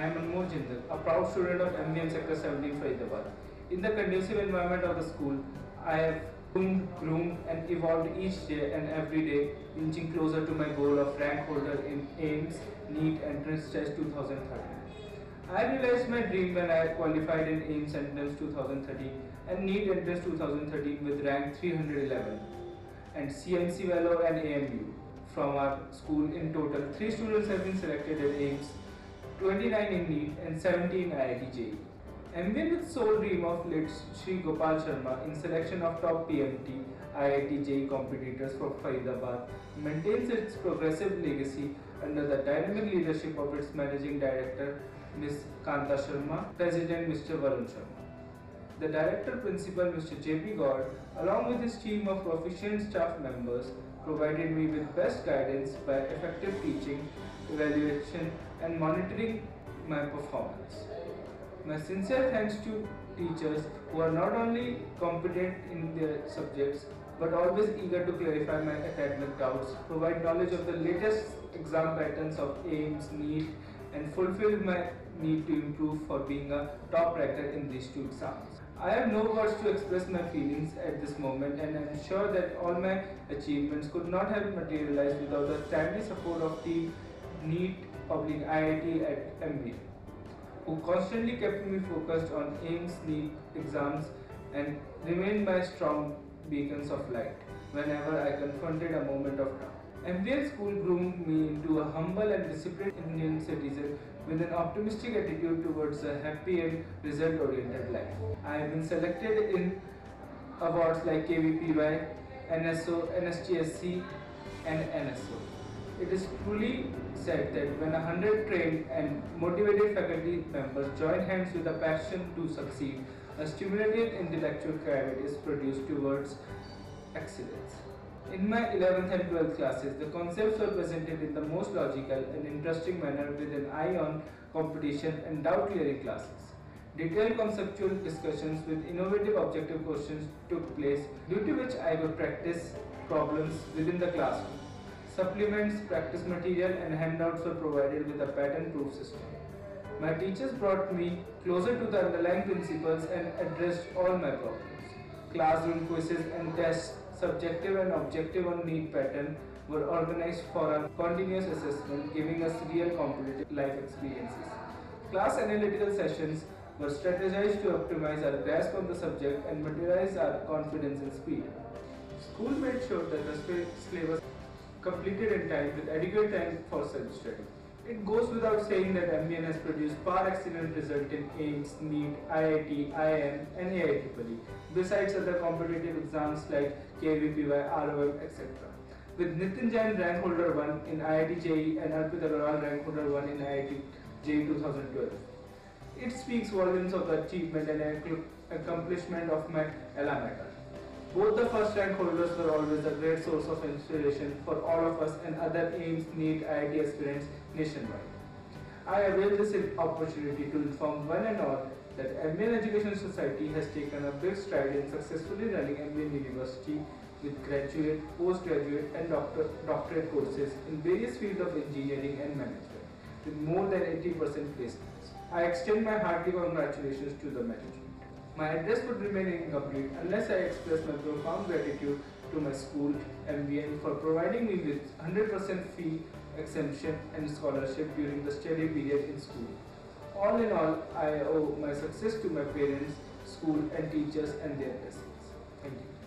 I am Anmol Jindal, a proud student of MBN Sector 17 Faridabad. In the conducive environment of the school, I have groomed and evolved each day and every day, inching closer to my goal of rank holder in AIMS NEET Entrance Test 2013. I realized my dream when I qualified in AIMS Entrance 2013 and NEET Entrance 2013 with rank 311 and CMC Fellow and AMU. From our school in total, 3 students have been selected in AIMS, 29 in NEET and 17 in IIT JEE. MBN with sole dream of late Shri Gopal Sharma in selection of top PMT IIT JEE competitors for Faridabad maintains its progressive legacy under the dynamic leadership of its managing director Ms. Kanta Sharma, President Mr. Varun Sharma. The Director Principal Mr. J.P. Gaur, along with his team of proficient staff members, provided me with best guidance by effective teaching, evaluation and monitoring my performance. My sincere thanks to teachers who are not only competent in their subjects but always eager to clarify my academic doubts, provide knowledge of the latest exam patterns of AIMS, NEET and fulfill my need to improve for being a top ranker in these 2 exams. I have no words to express my feelings at this moment and I am sure that all my achievements could not have materialized without the timely support of Team NEET Public IIT at MBN, who constantly kept me focused on AIMS NEET exams and remained my strong beacons of light whenever I confronted a moment of doubt. MBN school groomed me into a humble and disciplined Indian citizen with an optimistic attitude towards a happy and result-oriented life. I have been selected in awards like KVPY, NSO, NSTSC and NSO. It is truly said that when 100 trained and motivated faculty members join hands with a passion to succeed, a stimulated intellectual climate is produced towards excellence. In my 11th and 12th classes, the concepts were presented in the most logical and interesting manner with an eye on competition and doubt-clearing classes. Detailed conceptual discussions with innovative objective questions took place, due to which I would practice problems within the classroom. Supplements, practice material and handouts were provided with a pattern-proof system. My teachers brought me closer to the underlying principles and addressed all my problems. Classroom quizzes and tests, subjective and objective on NEET pattern, were organized for a continuous assessment, giving us real competitive life experiences. Class analytical sessions were strategized to optimize our grasp on the subject and materialize our confidence and speed. School made sure that the syllabus completed in time with adequate time for self-study. It goes without saying that MBN has produced far excellent results in AIMS, NEET, IIT, IIM and AIEEE, besides other competitive exams like KVPY, ROM, etc. With Nitin Jain rank holder 1 in IIT JEE and Arpit Agarwal rank holder 1 in IIT JEE 2012. It speaks volumes of the achievement and accomplishment of my alma mater. Both the first rank holders were always a great source of inspiration for all of us and other AIMS, NEET, IIT aspirants nationwide. I avail this opportunity to inform one and all that MBN Education Society has taken a big stride in successfully running MBN University with graduate, postgraduate and doctorate courses in various fields of engineering and management with more than 80% placements. I extend my hearty congratulations to the management. My address would remain incomplete unless I express my profound gratitude to my school, MBN, for providing me with 100% fee exemption and scholarship during the study period in school. All in all, I owe my success to my parents, school and teachers and their blessings. Thank you.